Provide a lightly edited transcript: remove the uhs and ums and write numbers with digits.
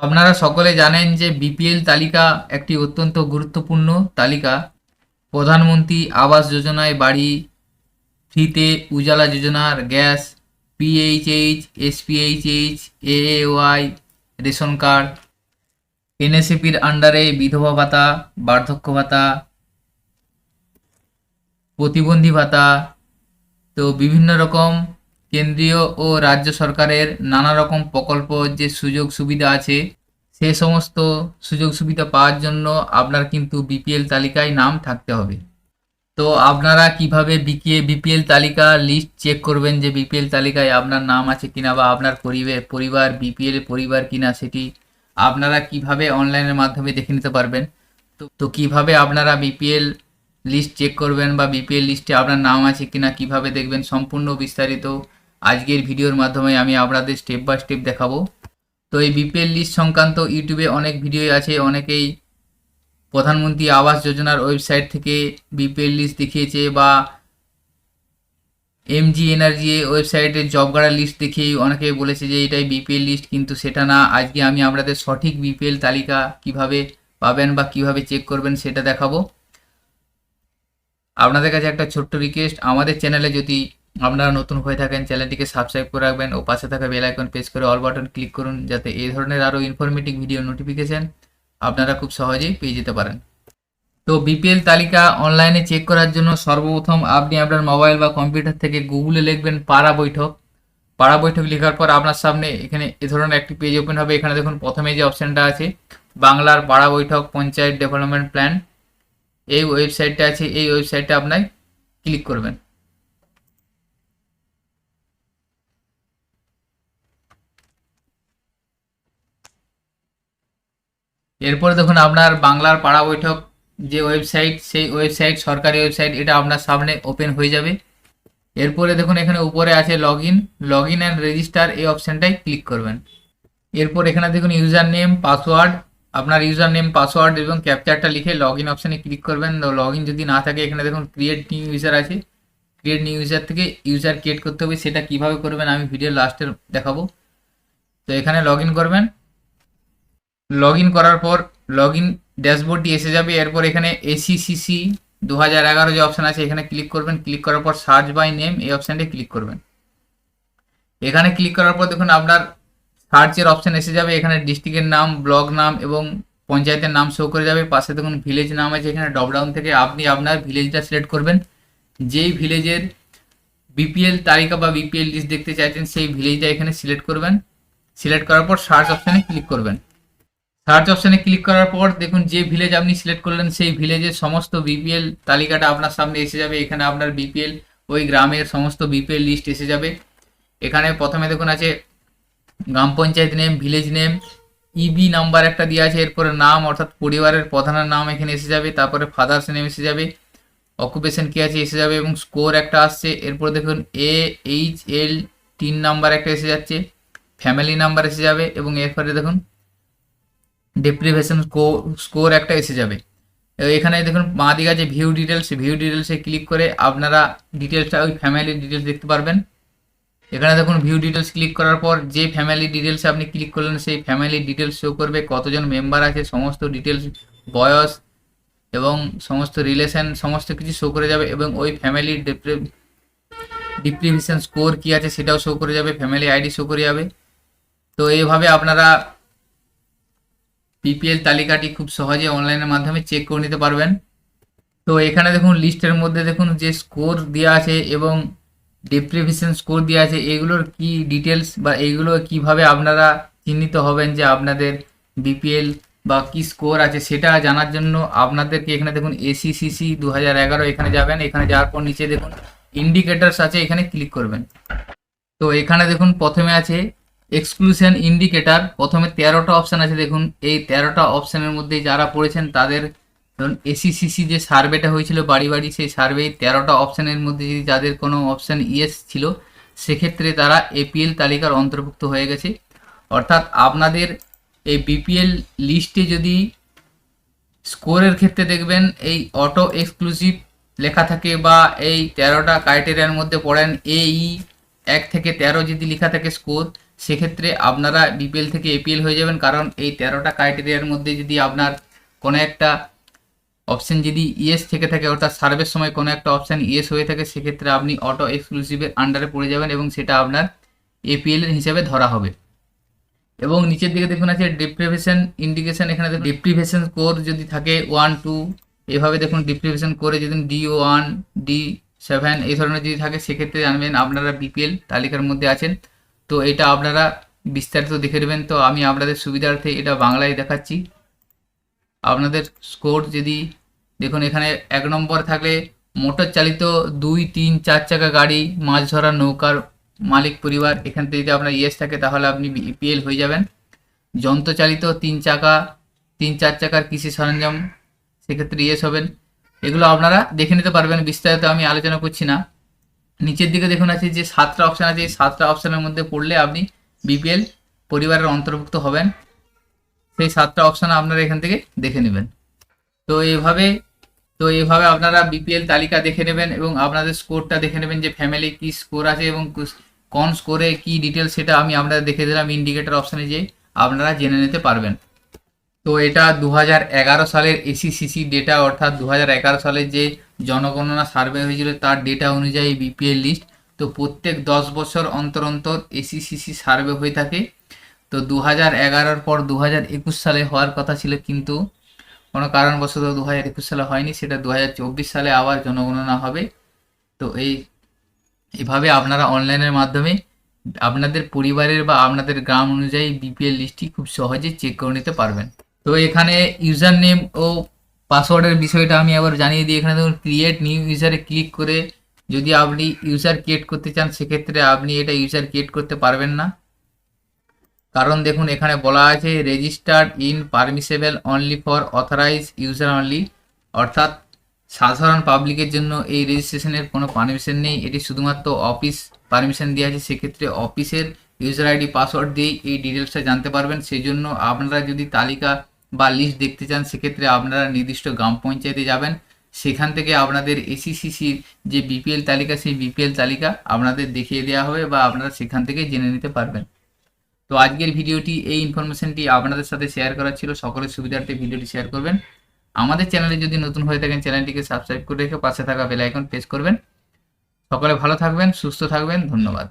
আপনারা সকলে জানেন যে বিপিএল তালিকা একটি অত্যন্ত গুরুত্বপূর্ণ তালিকা। প্রধানমন্ত্রী আবাস যোজনায় বাড়ি, ফ্রিতে উজালা যোজনার gas, PHH, SPHH, AAY ration card, এনএসএপির আন্ডারে বিধবা ভাতা, বার্ধক্য ভাতা, প্রতিবন্ধী ভাতা। তো বিভিন্ন রকম কেন্দ্রীয় ও রাজ্য সরকারের নানা রকম প্রকল্প যে সুযোগ সুবিধা আছে, সে সমস্ত সুযোগ সুবিধা পাওয়ার জন্য আপনার কিন্তু বিপিএল তালিকায় নাম থাকতে হবে। তো আপনারা কিভাবে বিপিএল তালিকা লিস্ট চেক করবেন যে বিপিএল তালিকায় আপনার নাম আছে কিনা বা আপনার পরিবার বিপিএল পরিবার কিনা, সেটি আপনারা কিভাবে অনলাইনের মাধ্যমে দেখে নিতে পারবেন। তো কিভাবে আপনারা বিপিএল লিস্ট চেক করবেন বা বিপিএল লিস্টে আপনার নাম আছে কিনা কিভাবে দেখবেন, সম্পূর্ণ বিস্তারিত আজকের ভিডিওর মাধ্যমে আমি আপনাদের স্টেপ বাই স্টেপ দেখাবো। তো এই বিপিএল লিস্ট সংক্রান্ত ইউটিউবে অনেক ভিডিও আছে, অনেকেই প্রধানমন্ত্রী আবাস যোজনার ওয়েবসাইট থেকে বিপিএল লিস্ট দেখিয়েছে বা এমজিএনআরজি ওয়েবসাইটের জব কার্ডের লিস্ট দেখিয়ে অনেকেই বলেছে যে এটাই বিপিএল লিস্ট, কিন্তু সেটা না। আজকে আমি আপনাদের সঠিক বিপিএল তালিকা কিভাবে পাবেন বা কিভাবে চেক করবেন সেটা দেখাবো। আপনাদের কাছে একটা ছোট্ট রিকোয়েস্ট, আমাদের চ্যানেলে যদি আপনারা নতুন হয়ে থাকেন চ্যানেলটিকে সাবস্ক্রাইব করে রাখবেন ও পাশে থাকা বেল আইকন প্রেস করে অল বাটন ক্লিক করুন, যাতে এই ধরনের আরও ইনফরমেটিভ ভিডিও নোটিফিকেশন আপনারা খুব সহজেই পেয়ে যেতে পারেন। তো বিপিএল তালিকা অনলাইনে চেক করার জন্য সর্বপ্রথম আপনি আপনার মোবাইল বা কম্পিউটার থেকে গুগলে লিখবেন পাড়া বৈঠক। পাড়া বৈঠক লেখার পর আপনার সামনে এখানে এ ধরনের একটি পেজ ওপেন হবে। এখানে দেখুন প্রথমে যে অপশানটা আছে বাংলার পাড়া বৈঠক পঞ্চায়েত ডেভেলপমেন্ট প্ল্যান, এই ওয়েবসাইটটা আছে, এই ওয়েবসাইটটা আপনার ক্লিক করবেন। এরপরে দেখুন আপনার বাংলার পাড়া বৈঠক যে ওয়েবসাইট, সেই ওয়েবসাইট সরকারি ওয়েবসাইট, এটা আপনার সামনে ওপেন হয়ে যাবে। এরপরে দেখুন এখানে উপরে আছে লগ ইন অ্যান্ড রেজিস্টার, এই অপশানটায় ক্লিক করবেন। এরপর এখানে দেখুন ইউজার নেম পাসওয়ার্ড, আপনার ইউজার নেম পাসওয়ার্ড এবং ক্যাপচারটা লিখে লগ ইন অপশানে ক্লিক করবেন। লগ ইন যদি না থাকে এখানে দেখুন ক্রিয়েট নিউ ইউজার আছে, ক্রিয়েট নিউ ইউজার থেকে ইউজার ক্রিয়েট করতে হবে। সেটা কিভাবে করবেন আমি ভিডিও লাস্টে দেখাবো। তো এখানে লগ ইন করবেন। লগ ইন করার পর লগ ইন ড্যাশবোর্ডটি এসে যাবে। এরপর এখানে এসিসিসি 2011 যে অপশান আছে এখানে ক্লিক করবেন। ক্লিক করার পর সার্চ বাই নেম এই অপশানটি ক্লিক করবেন। এখানে ক্লিক করার পর দেখুন আপনার সার্চের অপশান এসে যাবে। এখানে ডিস্ট্রিক্টের নাম, ব্লক নাম এবং পঞ্চায়েতের নাম শো করে যাবে। পাশে দেখুন ভিলেজ নাম আছে, এখানে ড্রপডাউন থেকে আপনি আপনার ভিলেজটা সিলেক্ট করবেন। যেই ভিলেজের বিপিএল তালিকা বা বিপিএল লিস্ট দেখতে চাইছেন সেই ভিলেজটা এখানে সিলেক্ট করবেন। সিলেক্ট করার পর সার্চ অপশানে ক্লিক করবেন। সার্চ অপশানে ক্লিক করার পর দেখুন যে ভিলেজ আপনি সিলেক্ট করলেন সেই ভিলেজের সমস্ত বিপিএল তালিকাটা আপনার সামনে এসে যাবে। এখানে আপনার বিপিএল ওই গ্রামের সমস্ত বিপিএল লিস্ট এসে যাবে। এখানে প্রথমে দেখুন আছে গ্রাম panchayat name, village name, EB number একটা দিয়ে আছে, এরপরে নাম অর্থাৎ পরিবারের প্রধানের নাম এখানে এসে যাবে, তারপরে ফাদার্স নেম এসে যাবে, অকুপেশন কি আছে এসে যাবে এবং স্কোর একটা আসছে। এরপরে দেখুন AHL 3 নাম্বার একটা এসে যাচ্ছে, ফ্যামিলি নাম্বার এসে যাবে এবং এরপরে দেখুন ডেপ্রিভেশন স্কোর একটা এসে যাবে। এখানে দেখুন বাঁ দিকে আছে ভিউ ডিটেলসে ক্লিক করে আপনারা ডিটেলসটা ওই ফ্যামিলির ডিটেলস দেখতে পারবেন। এখানে দেখুন ভিউ ডিটেলস ক্লিক করার পর যে ফ্যামিলি ডিটেলসে আপনি ক্লিক করলেন সেই ফ্যামিলি ডিটেলস শো করবে, কতজন মেম্বার আছে সমস্ত ডিটেলস, বয়স এবং সমস্ত রিলেশন সমস্ত কিছু শো করে যাবে এবং ওই ফ্যামিলির ডিপ্রিভেশন স্কোর কী আছে সেটাও শো করে যাবে, ফ্যামিলি আইডি শো করে যাবে। তো এইভাবে আপনারা বিপিএল তালিকাটি খুব সহজে অনলাইনের মাধ্যমে চেক করে নিতে পারবেন। তো এখানে দেখুন লিস্টের মধ্যে দেখুন যে স্কোর দেওয়া আছে এবং ডেপ্রিভেশন স্কোর দেওয়া আছে, এগুলোর কি ডিটেলস বা এইগুলো কিভাবে আপনারা চিহ্নিত হবেন যে আপনাদের বিপিএল বা কি স্কোর আছে সেটা জানার জন্য আপনাদেরকে এখানে দেখুন এসিসিসি 2011 এখানে যাবেন। এখানে যাওয়ার পর নিচে দেখুন ইন্ডিকেটার্স আছে, এখানে ক্লিক করবেন। তো এখানে দেখুন প্রথমে আছে এক্সক্লুশন ইন্ডিকেটার, প্রথমে 13টা অপশান আছে। দেখুন এই 13টা অপশানের মধ্যে যারা পড়েছেন তাদের, ধরুন এসিসিসি যে সার্ভেটা হয়েছিল বাড়ি বাড়ি, সেই সার্ভে 13টা অপশানের মধ্যে যদি যাদের কোনো অপশান ইয়েস ছিল সেক্ষেত্রে তারা এপিএল তালিকার অন্তর্ভুক্ত হয়ে গেছে। অর্থাৎ আপনাদের এই বিপিএল লিস্টে যদি স্কোরের ক্ষেত্রে দেখবেন এই অটো এক্সক্লুসিভ লেখা থাকে বা এই 13টা ক্রাইটেরিয়ার মধ্যে পড়েন, এই 1 থেকে 13 যদি লেখা থাকে স্কোর, সেক্ষেত্রে আপনারা বিপিএল থেকে এপিএল হয়ে যাবেন। কারণ এই 13টা ক্রাইটেরিয়ার মধ্যে যদি আপনার কোনো একটা অপশান যদি ইয়েস থেকে থাকে, অর্থাৎ সার্ভের সময় কোনো একটা অপশান ইয়েস হয়ে থাকে, সেক্ষেত্রে আপনি অটো এক্সক্লুসিভের আন্ডারে পড়ে যাবেন এবং সেটা আপনার এপিএল এর হিসেবে ধরা হবে। এবং নিচের দিকে দেখুন আছে ডিপ্রিভেশন ইন্ডিকেশন। এখানে ডিপ্রিভেশন স্কোর যদি থাকে 1, 2 এভাবে দেখুন, ডিপ্রিভেশন করে যদি D1, D7 এই ধরনের যদি থাকে, সেক্ষেত্রে জানবেন আপনারা বিপিএল তালিকার মধ্যে আছেন। তো এটা আপনারা বিস্তারিত দেখে নেবেন। তো আমি আপনাদের সুবিধার্থে এটা বাংলায় দেখাচ্ছি। আপনাদের স্কোর যদি দেখুন, এখানে 1 নম্বর থাকলে মোটর চালিত 2, 3, 4 চাকা গাড়ি, মাছ ধরার নৌকার মালিক পরিবার, এখান থেকে যদি আপনার ইয়েস থাকে তাহলে আপনি বিপিএল হয়ে যাবেন। যন্ত্রচালিত 3 চাকা, 3, 4 চাকার কৃষি সরঞ্জাম, সেক্ষেত্রে ইয়েস হবেন। এগুলো আপনারা দেখে নিতে পারবেন, বিস্তারিত আমি আলোচনা করছি না। নিচের দিকে দেখুন আছে যে 7টা অপশান আছে, এই 7টা অপশানের মধ্যে পড়লে আপনি বিপিএল পরিবারের অন্তর্ভুক্ত হবেন। সেই 7টা অপশান আপনারা এখান থেকে দেখে নেবেন। তো এইভাবে আপনারা বিপিএল তালিকা দেখে নেবেন এবং আপনাদের স্কোরটা দেখে নেবেন যে ফ্যামিলি কি স্কোর আছে এবং কোন স্কোরে কি ডিটেলস, সেটা আমি আপনাদের দেখে দিলাম ইন্ডিকেটর অপশানে, যে আপনারা জেনে নিতে পারবেন। তো এটা 2011 সালের এসিসিসি ডেটা, অর্থাৎ 2011 সালের যে জনগণনা সার্ভে হয়েছিল তার ডেটা অনুযায়ী বিপিএল লিস্ট। তো প্রত্যেক 10 বছর অন্তর অন্তর এসিসিসি সার্ভে হয়ে থাকে। তো 2011 পর 2021 সালে হওয়ার কথা ছিল, কিন্তু কোনো কারণবশত 2021 সালে হয়নি, সেটা 2024 সালে আবার জনগণনা হবে। তো এইভাবে আপনারা অনলাইনের মাধ্যমে আপনাদের পরিবারের বা আপনাদের গ্রাম অনুযায়ী বিপিএল লিস্টটি খুব সহজে চেক করে নিতে পারবেন। তো এখানে ইউজার নেম ও পাসওয়ার্ডের বিষয়টা আমি আবার জানিয়ে দিই। এখানে দেখুন ক্রিয়েট নিউ ইউজারে ক্লিক করে যদি আপনি ইউজার ক্রিয়েট করতে চান, সেক্ষেত্রে আপনি এটা ইউজার ক্রিয়েট করতে পারবেন না। কারণ দেখুন এখানে বলা আছে registered in permissible only for authorise user only, অর্থাৎ সাধারণ পাবলিকের জন্য এই রেজিস্ট্রেশনের কোনো পারমিশন নেই, এটি শুধুমাত্র অফিস পারমিশন দেওয়া আছে। সেক্ষেত্রে অফিসের ইউজার আইডি পাসওয়ার্ড দিয়েই এই ডিটেলসটা জানতে পারবেন। সেই জন্য আপনারা যদি তালিকা বা লিস্ট দেখতে চান, সেক্ষেত্রে আপনারা নির্দিষ্ট গ্রাম পঞ্চায়েতে যাবেন, সেখান থেকে আপনাদের এসিসিসির যে বিপিএল তালিকা, সেই বিপিএল তালিকা আপনাদের দেখিয়ে দেওয়া হবে বা আপনারা সেখান থেকে জেনে নিতে পারবেন। তো আজকের ভিডিওটি এই ইনফরমেশনটি আপনাদের সাথে শেয়ার করা ছিল। সকলের সুবিধার্থে ভিডিওটি শেয়ার করবেন। আমাদের চ্যানেলে যদি নতুন হয়ে থাকেন, চ্যানেলটিকে সাবস্ক্রাইব করে রেখে পাশে থাকা বেল আইকন প্রেস করবেন। সকলে ভালো থাকবেন, সুস্থ থাকবেন, ধন্যবাদ।